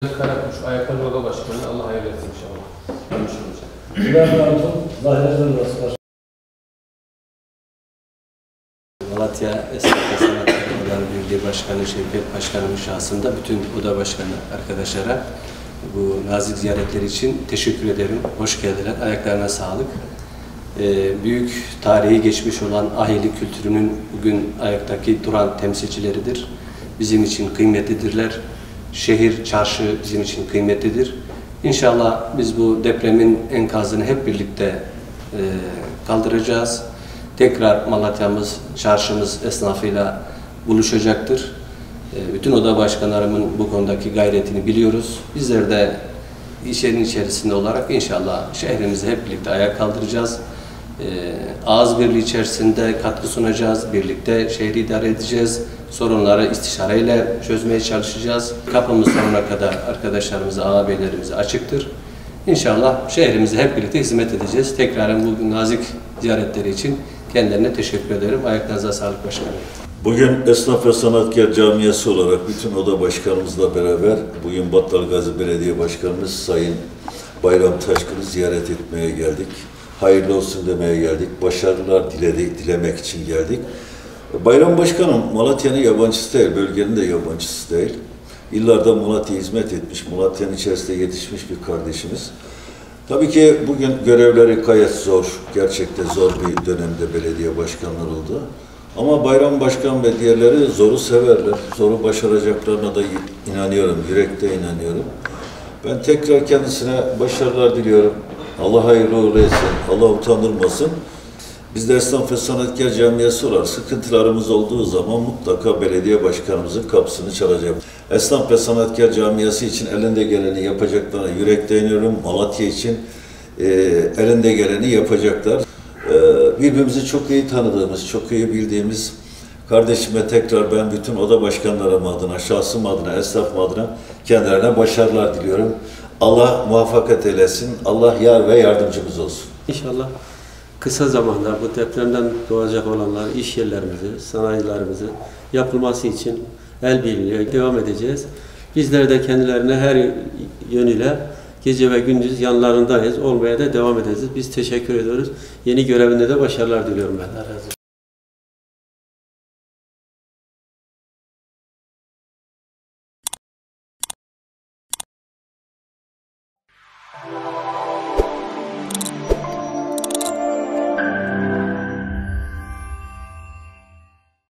Karakuş, Ayakkabı Oda Başkanı, Allah hayırlı etsin inşallah. Malatya Esnaf ve Sanatkarı Odaları Birliği Başkanı Şevket Başkanımın şahsında bütün oda başkanı arkadaşlara bu nazik ziyaretleri için teşekkür ederim. Hoş geldiler. Ayaklarına sağlık. Büyük tarihi geçmiş olan Ahili kültürünün bugün ayaktaki duran temsilcileridir. Bizim için kıymetlidirler. Şehir, çarşı bizim için kıymetlidir. İnşallah biz bu depremin enkazını hep birlikte kaldıracağız. Tekrar Malatya'mız, çarşımız esnafıyla buluşacaktır. Bütün oda başkanlarımın bu konudaki gayretini biliyoruz. Bizler de işlerin içerisinde olarak inşallah şehrimizi hep birlikte ayağa kaldıracağız. Ağız birliği içerisinde katkı sunacağız. Birlikte şehri idare edeceğiz. Sorunları istişareyle çözmeye çalışacağız. Kapımız sonuna kadar arkadaşlarımıza, ağabeylerimize açıktır. İnşallah şehrimize hep birlikte hizmet edeceğiz. Tekrarın bu nazik ziyaretleri için kendilerine teşekkür ederim. Ayaklarınıza sağlık başkanım. Bugün Esnaf ve Sanatkar Camiası olarak bütün oda başkanımızla beraber bugün Battalgazi Belediye Başkanımız Sayın Bayram Taşkın'ı ziyaret etmeye geldik. Hayırlı olsun demeye geldik. Başarılar dilemek için geldik. Bayram Başkanım Malatya'nın yabancısı değil, bölgenin de yabancısı değil. Yıllardan Malatya'ya hizmet etmiş, Malatya'nın içerisinde yetişmiş bir kardeşimiz. Tabii ki bugün görevleri gayet zor, gerçekten zor bir dönemde belediye başkanları oldu. Ama Bayram Başkan ve diğerleri zoru severler, zoru başaracaklarına da inanıyorum, yürekte inanıyorum. Ben tekrar kendisine başarılar diliyorum. Allah hayırlı uğurlu etsin, Allah utandırmasın. Biz de Esnaf ve Sanatkar Camiası olarak sıkıntılarımız olduğu zaman mutlaka belediye başkanımızın kapısını çalacağım. Esnaf ve Sanatkar Camiası için elinde geleni yapacaklarına yürekte inanıyorum. Malatya için elinde geleni yapacaklar. Birbirimizi çok iyi tanıdığımız, çok iyi bildiğimiz kardeşime tekrar ben bütün oda başkanlarım adına, şahsım adına, esnafım adına kendilerine başarılar diliyorum. Allah muvaffak eylesin, Allah yar ve yardımcımız olsun. İnşallah kısa zamanda bu depremden doğacak olanlar, iş yerlerimizi, sanayilerimizi yapılması için el birliğiyle devam edeceğiz. Bizler de kendilerine her yönüyle gece ve gündüz yanlarındayız, olmaya da devam edeceğiz. Biz teşekkür ediyoruz. Yeni görevinde de başarılar diliyorum ben.